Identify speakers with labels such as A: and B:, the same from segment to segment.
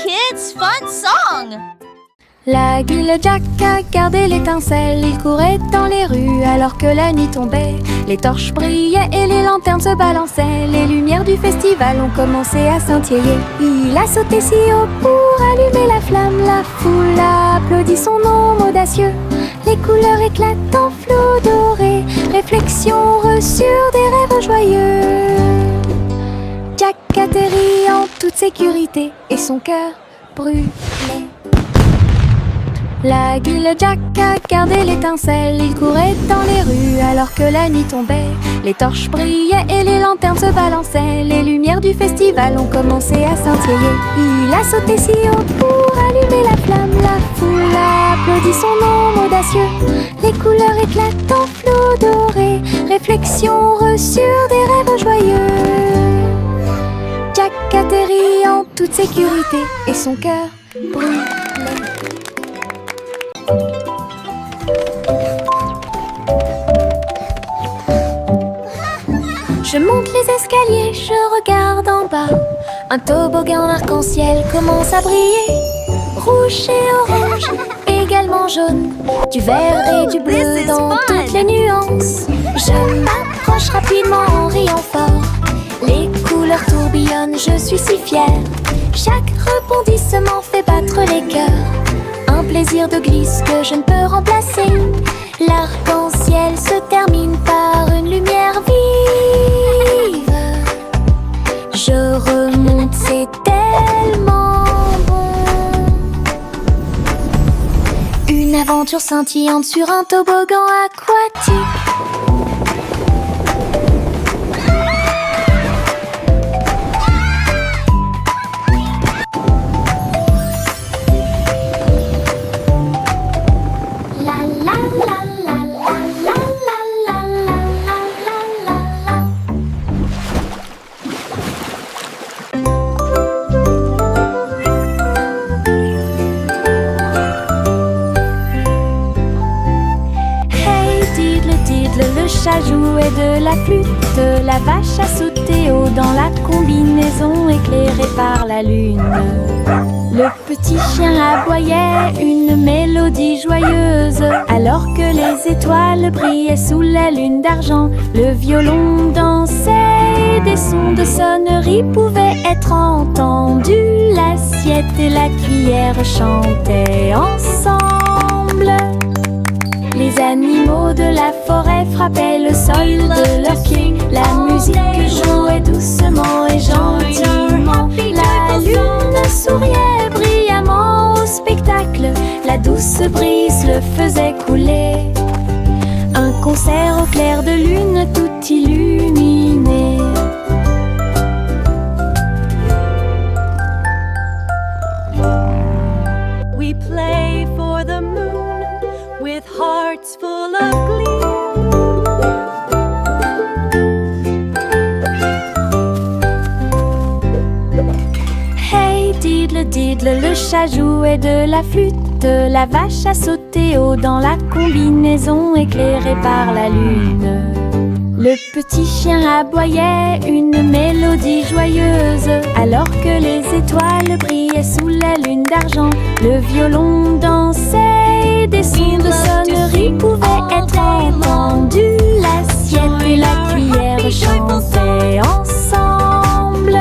A: kids' fun song!
B: La guilde Jack a gardé l'étincelle. Il courait dans les rues alors que la nuit tombait. Les torches brillaient et les lanternes se balançaient. Les lumières du festival ont commencé à scintiller. Il a sauté si haut pour allumer la flamme. La foule a applaudi son nom audacieux. Les couleurs éclatent en flot doré. Réflexion reçue des rêves joyeux. Jack atterrit en toute sécurité et son cœur brûlait. La guilde Jack a gardé l'étincelle. Il courait dans les rues alors que la nuit tombait. Les torches brillaient et les lanternes se balançaient. Les lumières du festival ont commencé à scintiller. Il a sauté si haut pour allumer la flamme. La foule a applaudi son nom audacieux. Les couleurs éclatent en flot doré. Réflexion reçue des rêves joyeux. Jack atterrit en toute sécurité et son cœur brûlait. Je monte les escaliers, je regarde en bas. Un toboggan arc-en-ciel commence à briller. Rouge et orange, également jaune. Du vert et du bleu dans toutes les nuances. Je m'approche rapidement en riant fort. Les couleurs tourbillonnent, je suis si fière. Chaque rebondissement fait battre les cœurs. Un plaisir de glisse que je ne peux remplacer. L'arc-en-ciel se termine par une lumière vive. Je remonte, c'est tellement bon. Une aventure scintillante sur un toboggan aquatique. Le chat jouait de la flûte, la vache a sauté haut dans la combinaison éclairée par la lune. Le petit chien aboyait une mélodie joyeuse alors que les étoiles brillaient sous la lune d'argent. Le violon dansait, des sons de sonnerie pouvaient être entendus. L'assiette et la cuillère chantaient ensemble. Les animaux de la forêt frappaient le sol de leurs pieds. La musique jouait doucement et gentiment. La lune souriait brillamment au spectacle. La douce brise le faisait couler. Un concert au clair de lune tout illuminé.
C: We play for the moon with hearts full of glee.
B: Hey diddle diddle, le chat jouait de la flûte. La vache a sauté haut dans la combinaison éclairée par la lune. Le petit chien aboyait une mélodie joyeuse alors que les étoiles brillaient sous la lune d'argent. Le violon dansait, des sons de sonnerie pouvaient être entendus. L'assiette et la cuillère chantaient ensemble.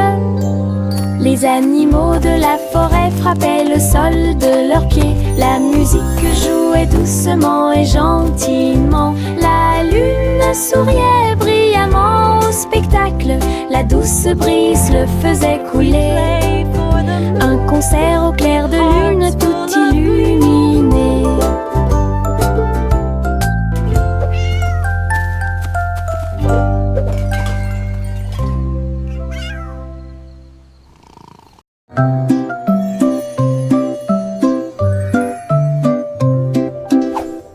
B: Les animaux de la forêt frappaient le sol de leurs pieds. La musique jouait doucement et gentiment. La lune souriait brillamment au spectacle. La douce brise le faisait couler. Un concert au clair de lune tout illuminé.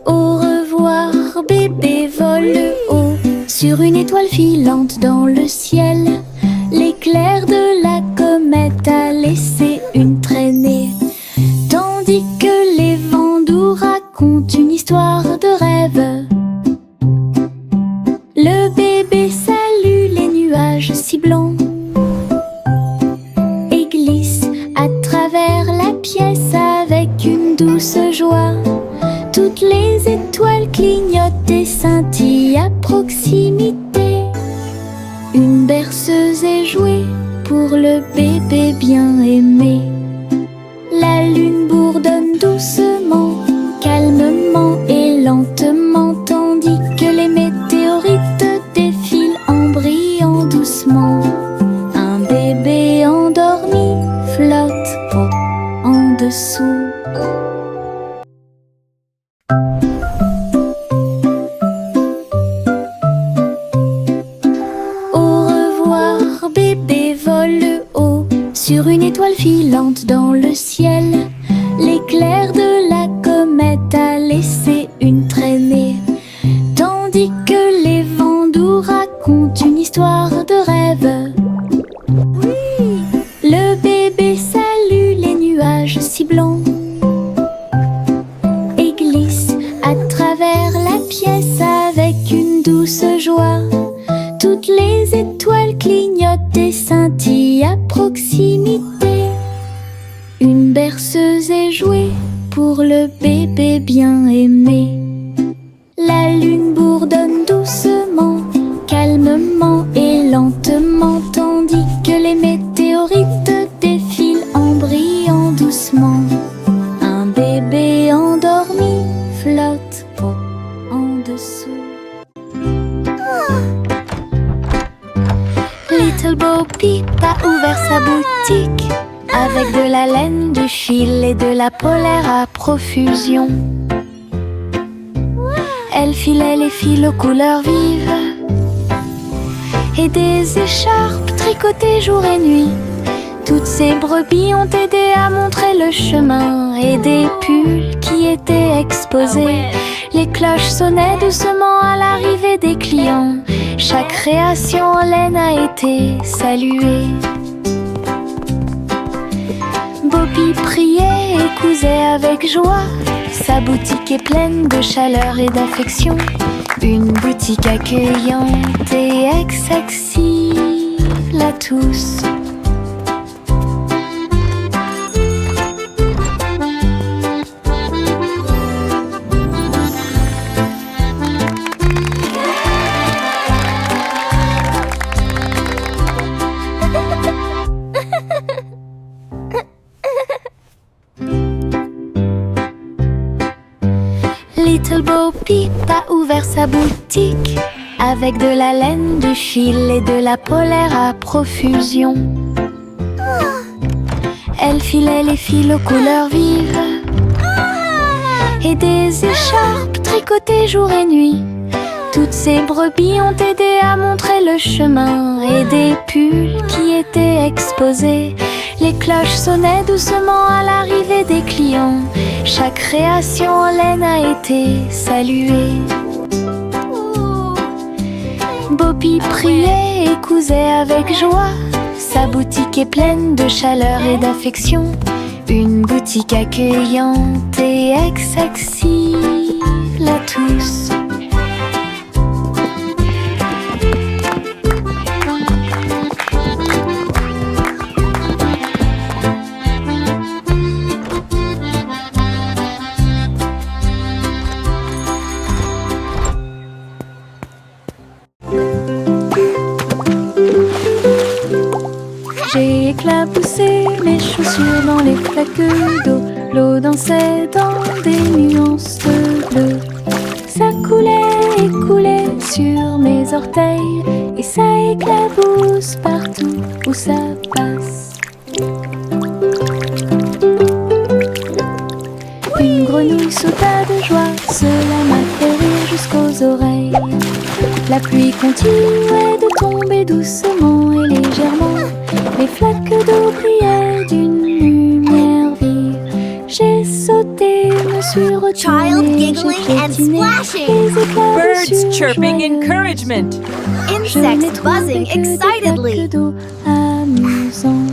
B: Au revoir bébé vole haut sur une étoile filante dans le ciel. L'éclair de la comète a laissé une traînée, tandis que les douce joie. Toutes les étoiles clignotent et scintillent à proximité. Une berceuse est jouée pour le bébé bien aimé. La lune bourdonne doucement, calmement et lentement, tandis que les météorites défilent en brillant doucement. Un bébé endormi flotte en dessous. Au revoir, bébé vole haut sur une étoile filante dans le ciel. L'éclair de la comète a laissé une traînée, tandis que les vents doux racontent une histoire de rêve. Le bébé salue les nuages si blancs et glisse à travers la pièce avec une douce joie. Toutes les étoiles clignotent et scintillent à proximité. Une berceuse est jouée pour le bébé bien aimé. La lune bourdonne doucement, calmement et lentement, tandis que les météorites défilent en brillant doucement. Un bébé endormi flotte en dessous. Little Bo Peep a ouvert sa boutique avec de la laine, du fil et de la polaire à profusion. Elle filait les fils aux couleurs vives et des écharpes tricotées jour et nuit. Toutes ces brebis ont aidé à montrer le chemin et des pulls qui étaient exposés. Les cloches sonnaient doucement à l'arrivée des clients. Chaque création en laine a été saluée. Bobby priait et cousait avec joie. Sa boutique est pleine de chaleur et d'affection. Une boutique accueillante et accessible à tous. Little Bo Peep a ouvert sa boutique avec de la laine, du fil et de la polaire à profusion. Elle filait les fils aux couleurs vives et des écharpes tricotées jour et nuit. Toutes ces brebis ont aidé à montrer le chemin et des pulls qui étaient exposés. Les cloches sonnaient doucement à l'arrivée des clients. Chaque création en laine a été saluée. Bobby priait et cousait avec joie. Sa boutique est pleine de chaleur et d'affection. Une boutique accueillante et accessible à tous. J'ai éclaboussé mes chaussures dans les flaques d'eau. L'eau dansait dans des nuances de bleu. Ça coulait et coulait sur mes orteils et ça éclabousse partout où ça passe. Une grenouille sauta de joie, cela m'a fait rire jusqu'aux oreilles. La pluie continuait de tomber doucement et légèrement. Les flaques d'eau brillaient d'une lumière vive. J'ai sauté, me suis retournée,
A: Child giggling
B: j'ai
A: and
B: piétiné
A: splashing.
B: les éclats de
D: Birds
B: sueur
D: chirping
B: joyeux.
D: encouragement.
B: Je n'ai
A: Insects
B: trouvé
A: buzzing
B: que des
A: excitedly.
B: flaques d'eau amusantes.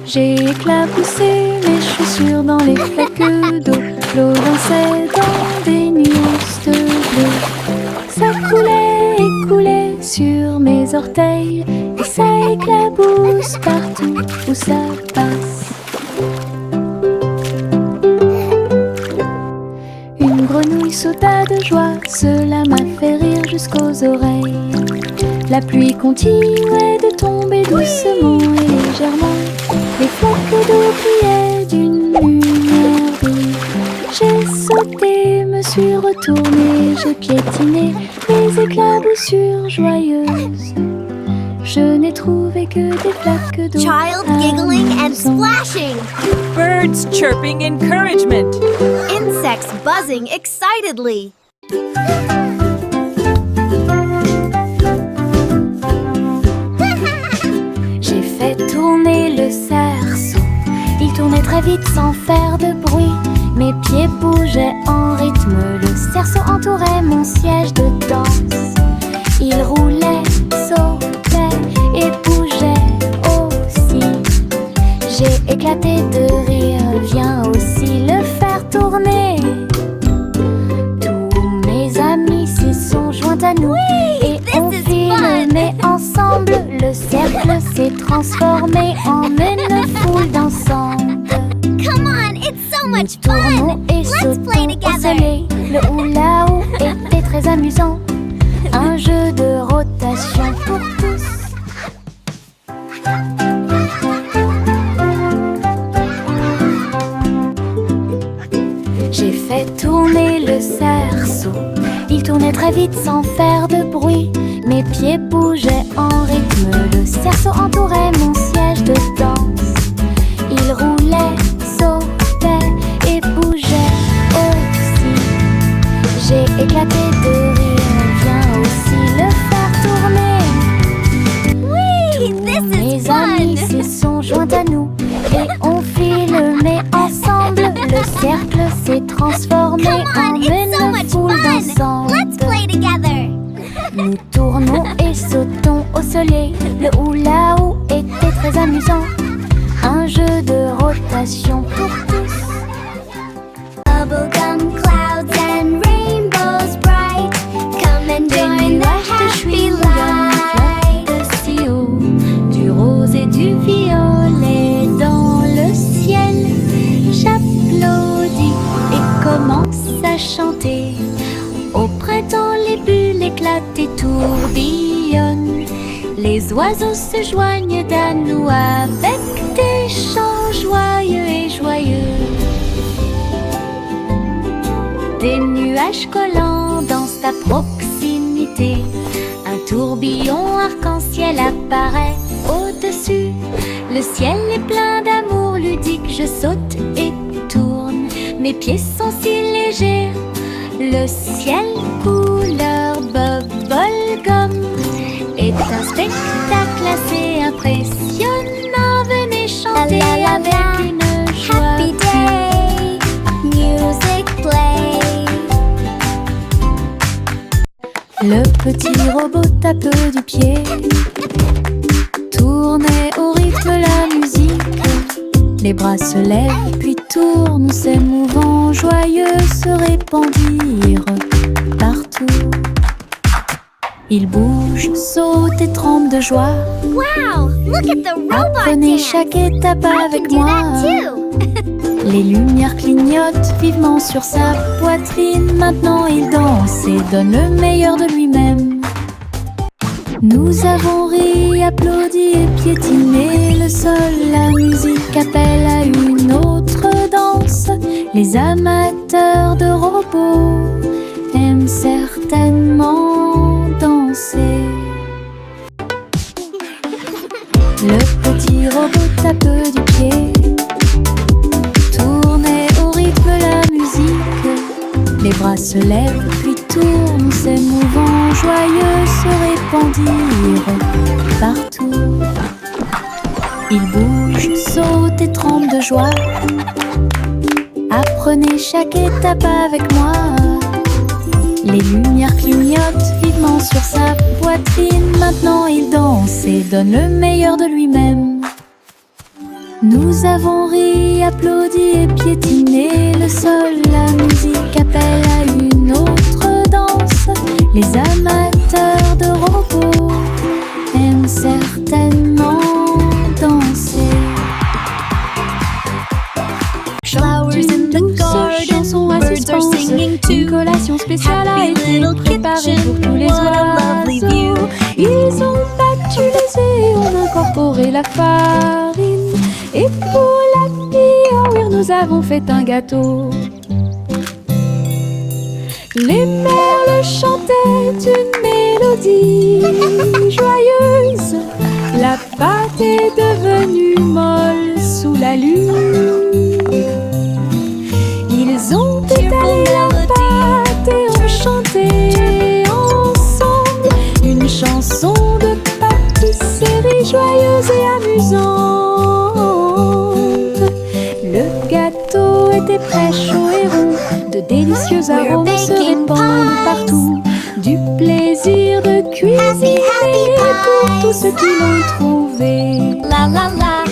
B: J'ai éclaboussé mes chaussures dans les flaques d'eau. L'eau dansait dans des nuances de bleu. Ça coulait bouteille et ça éclabousse partout où ça passe. Une grenouille sauta de joie, cela m'a fait rire jusqu'aux oreilles. La pluie continuait de tomber doucement et légèrement. Les flaques d'eau brillaient d'une lumière vive. J'ai sauté, me suis retournée, j'ai piétiné les éclaboussures joyeuses. Je n'ai trouvé que des flaques d'eau.
A: Child giggling and splashing.
C: Birds chirping encouragement.
A: Insects buzzing excitedly.
B: J'ai fait tourner le cerceau. Il tournait très vite sans faire de bruit. Mes pieds bougeaient en rythme. Le cerceau entourait mon siège de danse. Il roulait, sautait et bougeait aussi. J'ai éclaté de rire. Viens aussi le faire tourner. Tous mes amis s'y sont joints à nous. Et on filmait ensemble. Le cercle s'est transformé en une foule dansante.
A: Come on, it's so
B: Nous
A: much
B: tournons
A: fun.
B: et
A: Let's play
B: sautons au
A: together.
B: soleil. Le hula-hoop était très amusant. Un jeu de rotation pour tous. J'ai fait tourner le cerceau. Il tournait très vite sans faire de bruit. Mes pieds bougeaient en rythme. Le cerceau entourait mon siège de danse. Il roulait, sautait et bougeait aussi. J'ai éclaté de rire. Viens aussi le faire tourner.
A: Whee!
B: Tous
A: This
B: mes
A: is
B: amis
A: fun.
B: s'y sont joints à nous et on filmait ensemble. Le cercle s'est transformé
A: Come
B: en
A: on, it's so
B: une
A: much
B: foule
A: fun. Let's
B: dansante.
A: play together.
B: Nous tournons et sautons au soleil. Le hula-hoop était très amusant. Un jeu de rotation pour tous.
A: Bubblegum clouds and rainbows bright. Come and
B: Des
A: join the
B: nuages de
A: happy
B: chewing-gum
A: light.
B: flottent si haut, du rose et du violet dans le ciel. J'applaudis et commence à chanter. Au printemps, les bulles éclatent et tourbillonnent. Les oiseaux se joignent à nous avec des chants joyeux et joyeux. Des nuages collants dansent à proximité. Un tourbillon arc-en-ciel apparaît au-dessus. Le ciel est plein d'amour ludique. Je saute et tourne. Mes pieds sont si légers. Le ciel couleur bubblegum est un spectacle assez impressionnant. Venez chanter
A: La, la, la,
B: avec
A: la.
B: une joie.
A: Happy day. Music play.
B: Le petit robot tape du pied, tournait au rythme la musique. Les bras se lèvent puis tournent, s'émouvant, joyeux se répandirent partout. Il bouge, saute et tremble de joie.
A: Wow, look at the robot
B: Apprenez
A: dance.
B: chaque étape
A: I
B: avec
A: can do
B: moi.
A: that too.
B: Les lumières clignotent vivement sur sa poitrine. Maintenant il danse et donne le meilleur de lui-même. Nous avons ri, applaudi et piétiné le sol. La musique appelle à une autre danse. Les amateurs de robots aiment certainement danser. Le petit robot tape du pied, tournait au rythme la musique. Les bras se lèvent puis tournent, s'émouvant, joyeux se répandirent partout. Il bouge, saute et tremble de joie. Apprenez chaque étape avec moi. Les lumières clignotent vivement sur sa poitrine. Maintenant il danse et donne le meilleur de lui-même. Nous avons ri, applaudi et piétiné le sol. La musique appelle à une autre danse. Les amateurs de robots aiment
C: birds are
B: suspense.
C: singing
B: Une
C: too.
B: collation spéciale a
C: Happy
B: été
C: little
B: préparée pour
C: kitchen,
B: tous les
C: what a lovely view.
B: oiseaux. Ils ont battu les œufs et ont incorporé la farine. Et pour la Pioir, nous avons fait un gâteau. Les merles chantaient une mélodie joyeuse. La pâte est devenue molle sous la lune. Ils ont étalé la pâte et ont chanté ensemble une chanson de pâtisserie joyeuse et amusante. Le gâteau était prêt, chaud et rond. De délicieux arômes se répandent partout. Du plaisir de cuisiner pour tous ceux qui l'ont trouvé.
C: La la la,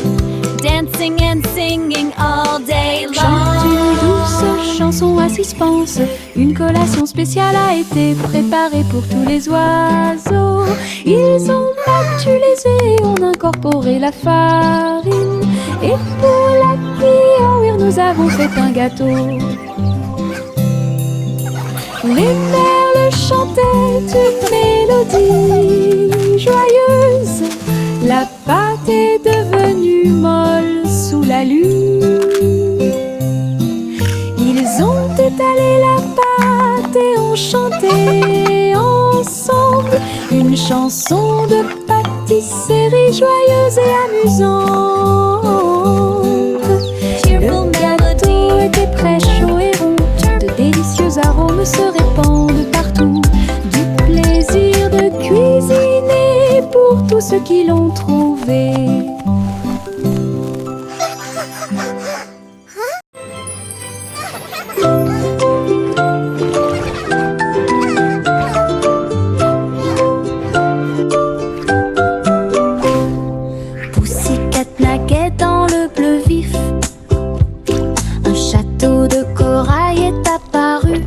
C: dancing and singing all day
B: Chante une
C: long.
B: douce chanson à suspense. Une collation spéciale a été préparée pour tous les oiseaux. Ils ont battu les œufs et ont incorporé la farine. Et pour la Pioir, nous avons fait un gâteau. Les merles chantaient une mélodie joyeuse. La pâte est devenue molle sous la lune. Ils ont étalé la pâte et ont chanté ensemble une chanson de pâtisserie joyeuse et amusante. Le gâteau était prêt, chaud et rond. De délicieux arômes se répandent partout. Du plaisir de cuisiner pour tous ceux qui l'ont trouvé. Pussycat naquait dans le bleu vif. Un château de corail est apparu.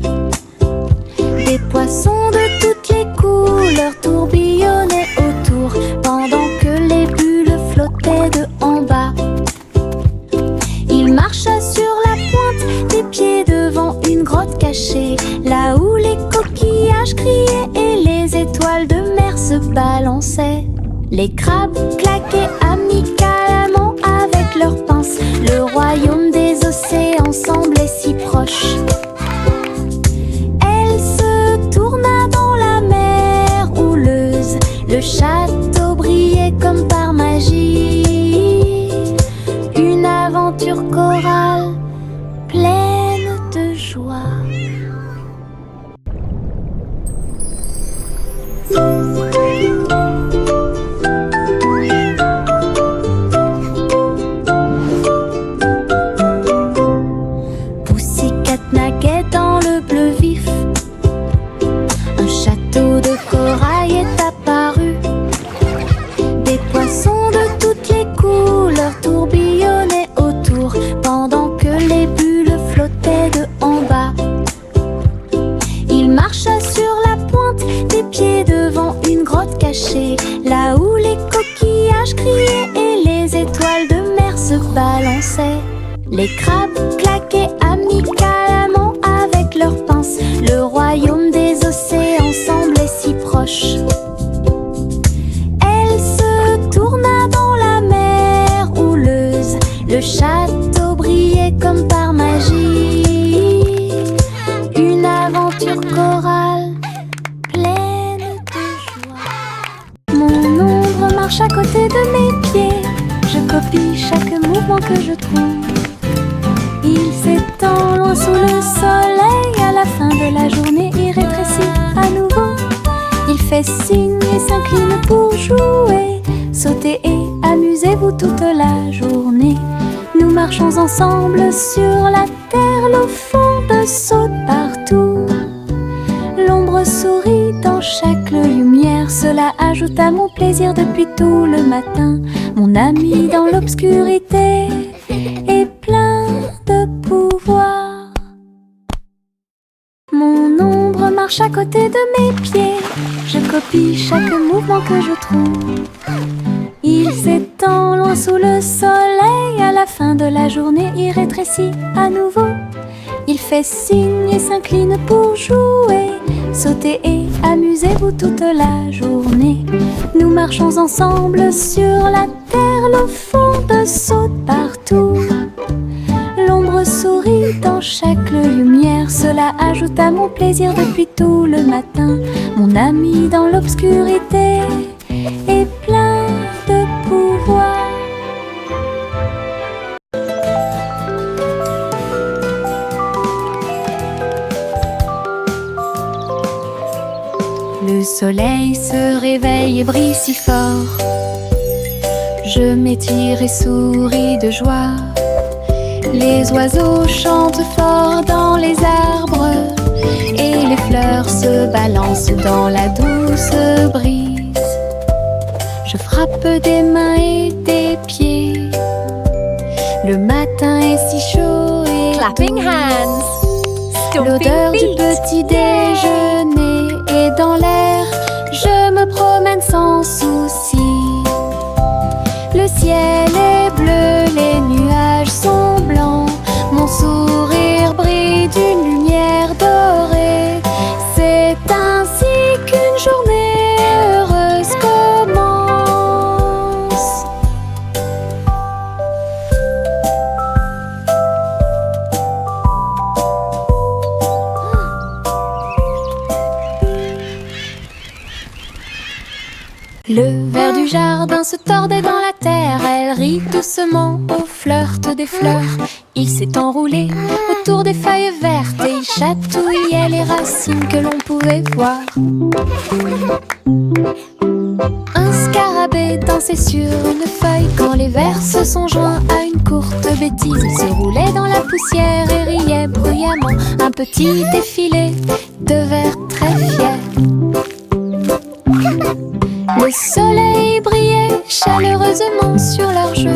B: Des poissons de toutes les couleurs tourbillonnaient autour pendant que les bulles flottaient de en bas. Il marcha sur la pointe des pieds devant une grotte cachée, là où les coquillages criaient et les étoiles de mer se balançaient. Les crabes claquaient amicalement avec leurs pinces. Le royaume des océans semblait si proche. Elle se tourna dans la mer houleuse. Le château brillait comme par magie. Une aventure chorale pleine de joie. Pussycat naquait dans le bleu vif. Un château de corail est apparu. Des poissons de toutes les couleurs tourbillonnaient autour pendant que les bulles flottaient de en bas. Il marcha sur la pointe des pieds devant une grotte cachée, là où les coquillages criaient et les étoiles de mer se balançaient. Les crabes claquaient amicalement avec leurs pinces. Le royaume des océans semblait si proche. Elle se tourna dans la mer houleuse. Le château brillait comme par magie. Une aventure chorale pleine de joie. Mon ombre marche à côté de mes pieds. Je copie chaque mouvement que je trouve. Il s'étend loin sous le soleil. À la fin de la journée, il rétrécit à nouveau. Il fait signe et s'incline pour jouer. Sautez et amusez-vous toute la journée. Nous marchons ensemble sur la terre. L'eau fonde saute partout. L'ombre sourit dans chaque lumière. Cela ajoute à mon plaisir depuis tout le matin. Mon ami dans l'obscurité est plein de pouvoir. Mon ombre marche à côté de mes pieds. Je copie chaque mouvement que je trouve. Il s'étend loin sous le soleil. À la fin de la journée, il rétrécit à nouveau. Il fait signe et s'incline pour jouer. Sautez et amusez-vous toute la journée. Nous marchons ensemble sur la terre, le fond saute partout. L'ombre sourit dans chaque lumière, cela ajoute à mon plaisir depuis tout le matin. Mon ami dans l'obscurité est plein de pouvoir. Le soleil se réveille et brille si fort. Je m'étire et souris de joie. Les oiseaux chantent fort dans les arbres et les fleurs se balancent dans la douce brise. Je frappe des mains et des pieds. Le matin est si chaud et
C: Clapping hands.
B: l'odeur
C: Stomping
B: du
C: feet.
B: petit déjeuner est dans l'air. Je me promène sans souci. Le ciel est bleu, les nuages sont blancs. Mon sourire brille d'une lumière dorée. C'est ainsi qu'une journée heureuse commence. Le ver du jardin se tordait dans la terre. Elle rit doucement au flirt des fleurs. Il s'est enroulé autour des feuilles vertes et il chatouillait les racines que l'on pouvait voir. Un scarabée dansait sur une feuille quand les vers se sont joints à une courte bêtise. Il se roulait dans la poussière et riait bruyamment. Un petit défilé de vers très fiers. Le soleil brillait chaleureusement sur leur jeu.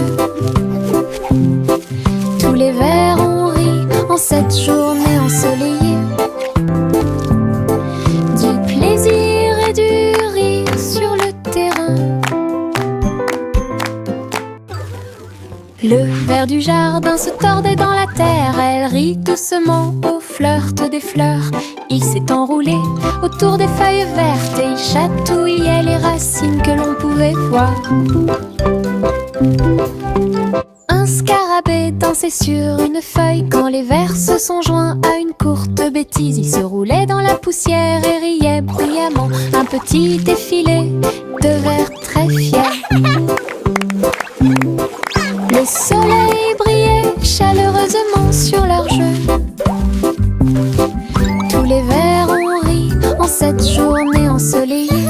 B: Tous les vers ont ri en cette journée ensoleillée. Du plaisir et du rire sur le terrain. Le ver du jardin se tordait dans la terre. Elle rit doucement au flirt des fleurs. Il s'est enroulé autour des feuilles vertes et il chatouillait les racines que l'on pouvait voir. Un scarabée dansait sur une feuille quand les vers se sont joints à une courte bêtise. Il se roulait dans la poussière et riait bruyamment. Un petit défilé de vers très fiers. Le soleil brillait chaleureusement sur leur jeu. Tous les vers ont ri en cette journée ensoleillée.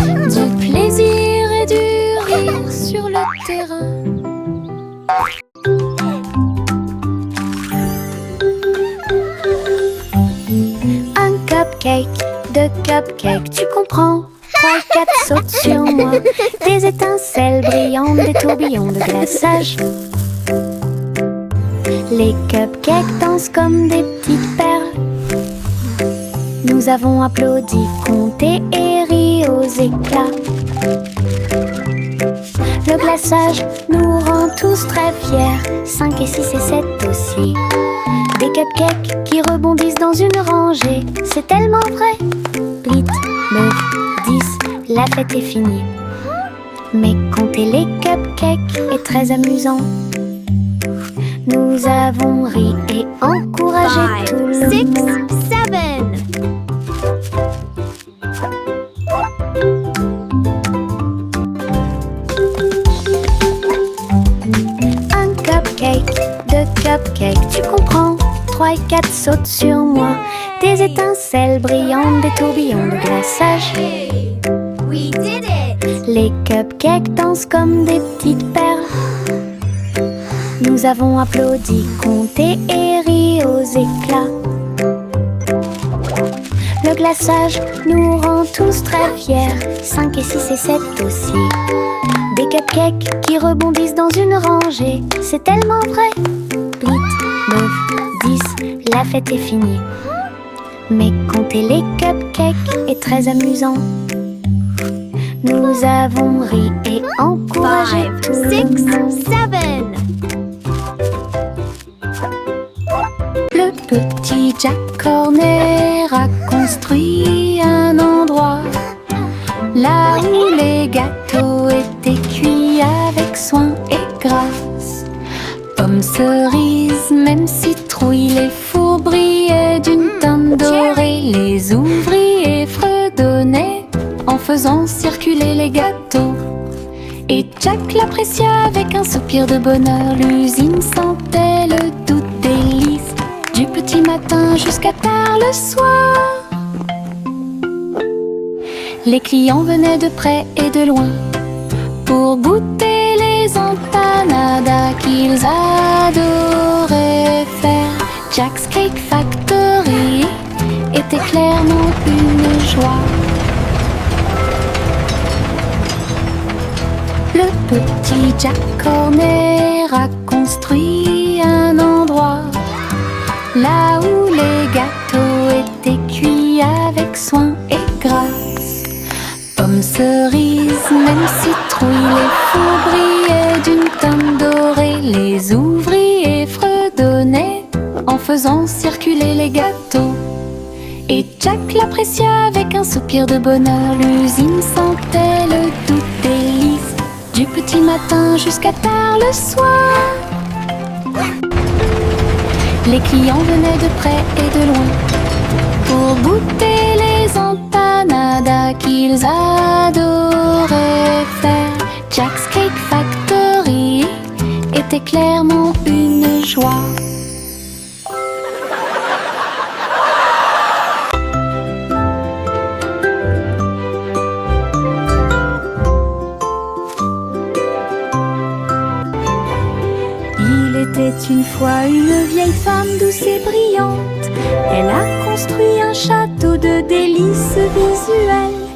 B: Du plaisir et du rire sur le terrain. Un cupcake, deux cupcakes, tu comprends? 3, 4 sautent sur moi. Des étincelles brillantes, des tourbillons de glaçage. Les cupcakes dansent comme des petites perles. Nous avons applaudi, compté et ri aux éclats. Le glaçage nous rend tous très fiers. 5 et 6 et 7 aussi. Des cupcakes qui rebondissent dans une rangée. C'est tellement vrai. 8, 9, 10, la fête est finie. Mais compter les cupcakes est très amusant. Nous avons ri et encouragé tout le
A: 6,
B: monde.
A: 7.
B: Un cupcake, deux cupcakes, tu comprends? 3 et 4 sautent sur moi. Des étincelles brillantes, des tourbillons de glaçage.
A: We did it!
B: Les cupcakes dansent comme des petites perles. Nous avons applaudi, compté et ri aux éclats. Le glaçage nous rend tous très fiers. 5 et 6 et 7 aussi. Des cupcakes qui rebondissent dans une rangée. C'est tellement vrai. 8, 9, 10, la fête est finie. Mais compter les cupcakes est très amusant. Nous avons ri et encouragé
A: 5,
B: tout
A: 6,
B: le monde.
A: 7.
B: petit Jack Horner a construit un endroit là où les gâteaux étaient cuits avec soin et grâce. Pommes, cerises, même citrouilles, les fours brillaient d'une teinte dorée. Les ouvriers fredonnaient en faisant circuler les gâteaux. Et Jack l'apprécia avec un soupir de bonheur. L'usine sentait le doux délice du petit matin jusqu'à tard le soir. Les clients venaient de près et de loin pour goûter les empanadas qu'ils adoraient faire. Jack's Cake Factory était clairement une joie. Le petit Jack Horner a construit un endroit là où les gâteaux étaient cuits avec soin et grâce. Pommes, cerises, même citrouilles, les fours brillaient d'une teinte dorée. Les ouvriers fredonnaient en faisant circuler les gâteaux. Et Jack l'apprécia avec un soupir de bonheur. L'usine sentait le doux délice du petit matin jusqu'à tard le soir. Les clients venaient de près et de loin pour goûter les empanadas qu'ils adoraient faire. Jack's Cake Factory était clairement une joie. Il était une fois une vieille femme douce et brillante. Elle a construit un château de délices visuelles,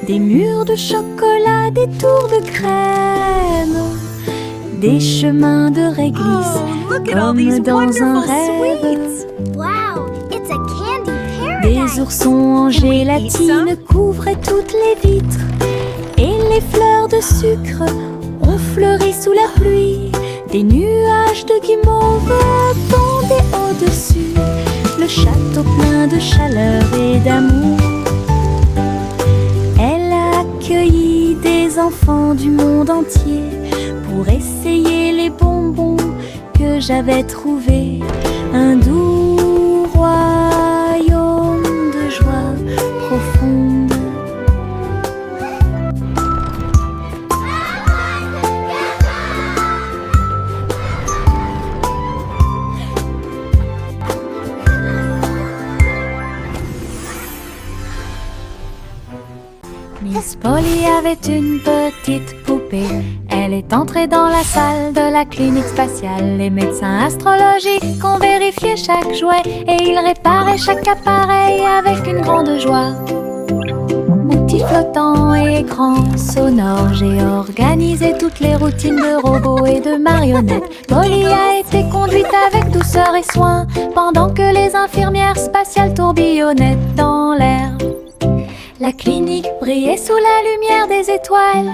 B: des murs de chocolat, des tours de crème, des chemins de réglisse comme dans un rêve.
A: Wow, it's a candy
B: Des
A: paradise.
B: oursons en gélatine couvraient toutes les vitres, et les fleurs de sucre ont fleuri sous la pluie. Des nuages de guimauve tombaient au-dessus, le château plein de chaleur et d'amour. Elle a accueilli des enfants du monde entier pour essayer les bonbons que j'avais trouvés. Un doux royaume de joie profonde. Miss Polly avait une petite poupée. Elle est entrée dans la salle de la clinique spatiale. Les médecins astrologiques ont vérifié chaque jouet et ils réparaient chaque appareil avec une grande joie. Outils flottants et écrans sonores, j'ai organisé toutes les routines de robots et de marionnettes. Polly a été conduite avec douceur et soin pendant que les infirmières spatiales tourbillonnaient dans l'air. La clinique brillait sous la lumière des étoiles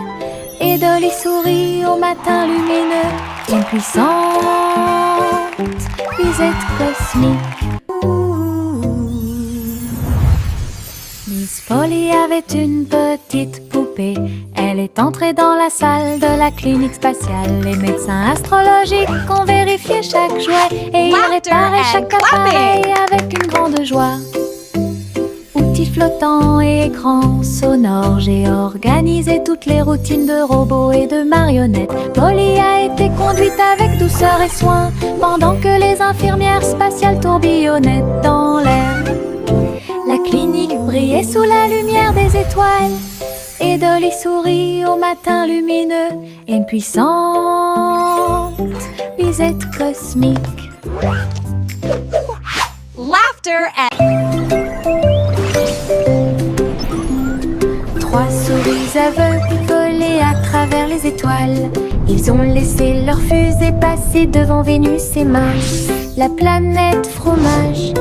B: et Dolly sourit au matin lumineux. Une puissante visite cosmique. Miss Polly avait une petite poupée. Elle est entrée dans la salle de la clinique spatiale. Les médecins astrologiques ont vérifié chaque jouet et ils réparaient chaque appareil avec une grande joie. Outils flottants et écrans sonores, j'ai organisé toutes les routines de robots et de marionnettes. Polly a été conduite avec douceur et soin pendant que les infirmières spatiales tourbillonnaient dans l'air. La clinique brillait sous la lumière des étoiles et Dolly sourit au matin lumineux. Une puissante visite cosmique.
C: Laughter and
B: 3 souris aveugles volaient à travers les étoiles. Ils ont laissé leur fusée passer devant Vénus et Mars. La planète fromage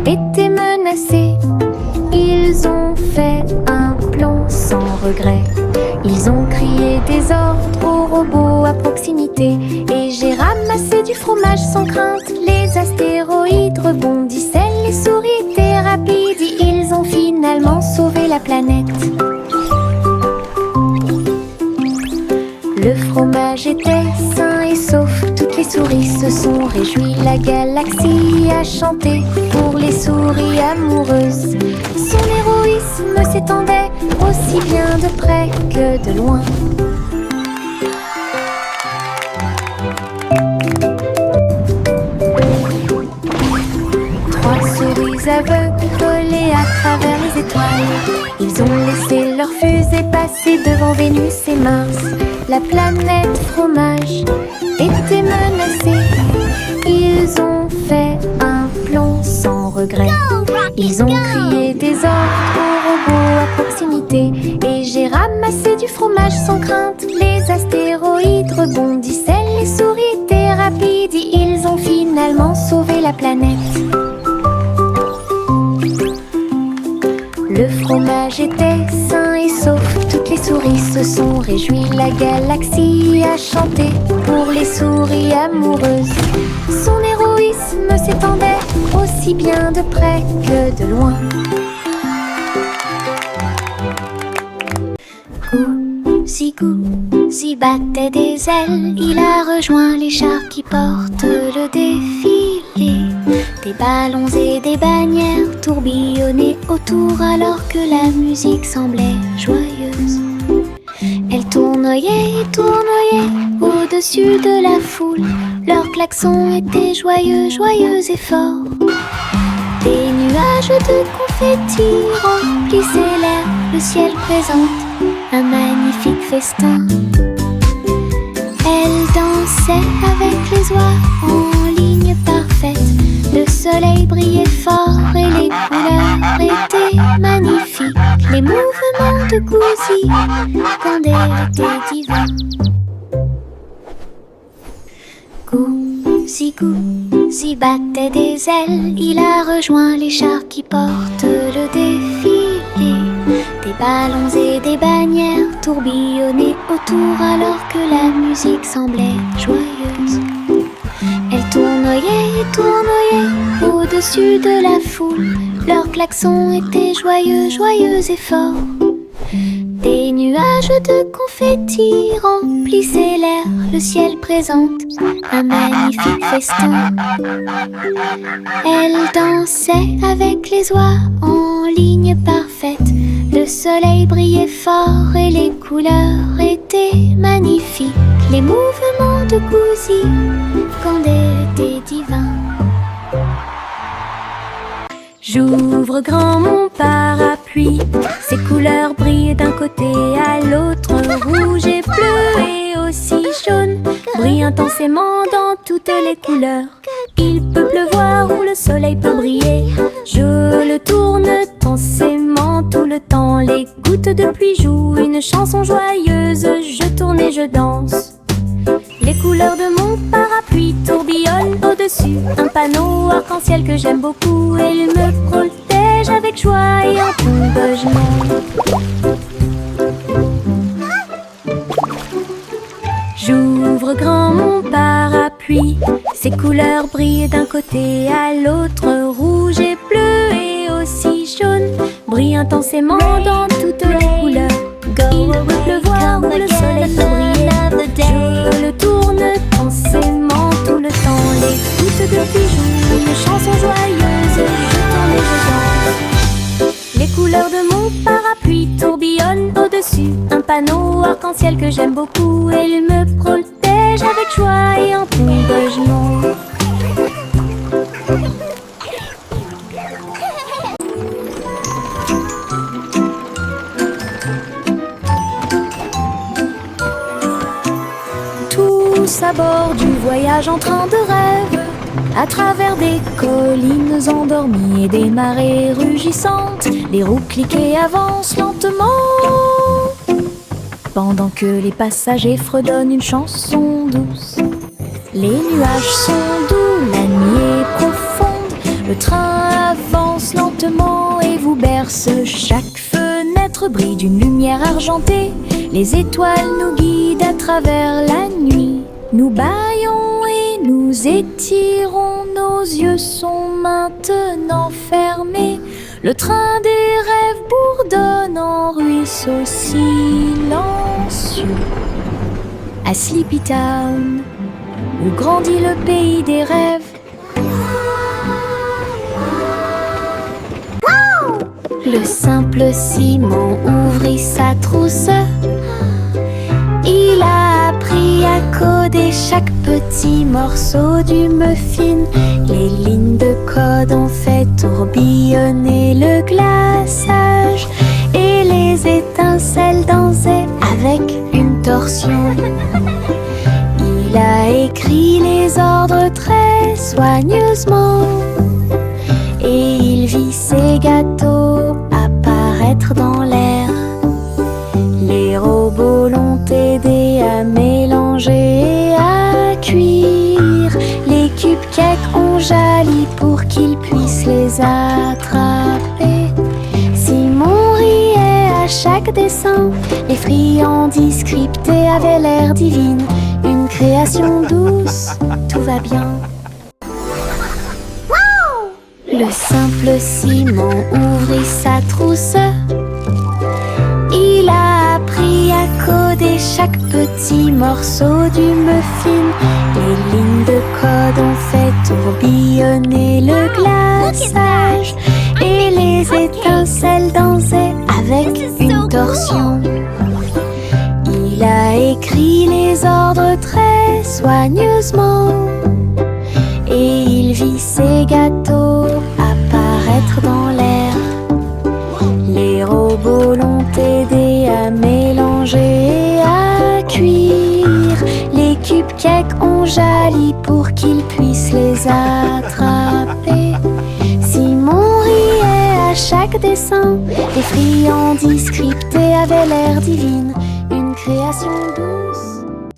B: était menacée. Ils ont fait un plan sans regret. Ils ont crié des ordres aux robots à proximité. Et j'ai ramassé du fromage sans crainte. Les astéroïdes rebondissaient, les souris étaient rapides. Ils ont finalement sauvé la planète. Le fromage était sain et sauf. Toutes les souris se sont réjouies. La galaxie a chanté pour les souris amoureuses. Son héroïsme s'étendait aussi bien de près que de loin. Trois souris aveugles volaient à travers les étoiles. Ils ont laissé leur fusée passer devant Vénus et Mars. La planète fromage était menacée. Ils ont fait un plomb sans regret. Ils ont crié des ordres aux robots à proximité. Et j'ai ramassé du fromage sans crainte. Les astéroïdes rebondissaient, les souris étaient rapides. Ils ont finalement sauvé la planète. Le fromage était sain et sauf. Toutes les souris se sont réjouies. La galaxie a chanté pour les souris amoureuses. Son héroïsme s'étendait aussi bien de près que de loin. Gousi battait des ailes. Il a rejoint les chars qui portent le défilé. Des ballons et des bannières tourbillonnaient autour alors que la musique semblait joyeuse. Elle tournoyait et tournoyait au-dessus de la foule. Leurs klaxons étaient joyeux, joyeux et forts. Des nuages de confettis remplissaient l'air. Le ciel présente un magnifique festin. Elle dansait avec les oies en ligne parfaite. Le soleil brillait fort et les couleurs étaient magnifiques. Les mouvements de Gousi quand elle était divin. Gousi battait des ailes. Il a rejoint les chars qui portent le défilé. Des ballons et des bannières tourbillonnaient autour alors que la musique semblait joyeuse. Elle tournoyait et tournoyait au-dessus de la foule. Leurs klaxons étaient joyeux, joyeux et forts. Des nuages de confettis remplissaient l'air. Le ciel présente un magnifique festin. Elle dansait avec les oies en ligne parfaite. Le soleil brillait fort et les couleurs étaient magnifiques. Les mouvements de Gousi quand elle était divin.
C: J'ouvre grand mon parapluie. Ses couleurs brillent d'un côté à l'autre. Rouge et bleu et aussi jaune brillent intensément dans toutes les couleurs. Il peut pleuvoir ou le soleil peut briller. Je le tourne intensément tout le temps. Les gouttes de pluie jouent une chanson joyeuse. Je tourne et je danse. Les couleurs de mon parapluie tourbillonnent au-dessus. Un panneau arc-en-ciel que j'aime beaucoup. Et il me protège avec joie et encouragement. J'ouvre grand mon parapluie. Ses couleurs brillent d'un côté à l'autre. Rouge et bleu et aussi jaune brillent intensément dans toutes les couleurs. Il peut pleuvoir ou le soleil peut briller. Je le tourne intensément tout le temps. Les gouttes de pluie jouent une chanson joyeuse. Je tourne et je danse. Les couleurs de mon parapluie tourbillonnent au-dessus. Un panneau arc-en-ciel que j'aime beaucoup. Et il me protège avec joie et encouragement. Tous à bord du voyage en train de rêve, à travers des collines endormies et des marées rugissantes. Les roues cliquent et avancent lentement, pendant que les passagers fredonnent une chanson douce. Les nuages sont doux, la nuit est profonde. Le train avance lentement et vous berce. Chaque fenêtre fenêtres brillent d'une lumière argentée. Les étoiles nous guident à travers la nuit. Nous bâillons et nous étirons, nos yeux sont maintenant fermés. Le train des rêves bourdonne en ruisseau silencieux. À Sleepy Town, où grandit le pays des rêves. Le simple Simon ouvrit sa trousse. Il a appris à coder chaque petit morceau du muffin. Les lignes de code ont fait tourbillonner le glaçage et les étincelles dansaient avec une torsion. Il a écrit les ordres très soigneusement et il vit ses gâteaux apparaître dans l'air. Les robots l'ont aidé à mélanger et à cuire. Les cupcakes ont jali pour qu'il puisse les attraper. Simon riait à chaque dessin. Les friandises scriptées avaient l'air divines. Une création douce, tout va bien. Le simple Simon ouvrit sa trousse. Il a appris à coder chaque petit morceau du muffin. Les lignes de code ont fait tourbillonner le glaçage et les étincelles dansaient avec une torsion. Il a écrit les ordres très soigneusement et il vit ses gâteaux apparaître dans l'air. Les robots l'ont aidé à mélanger et à cuire. Les cupcakes ont jali pour qu'il puisse les attraper. Simon riait à chaque dessin. Les friandises scriptées avaient l'air divines. Une création douce.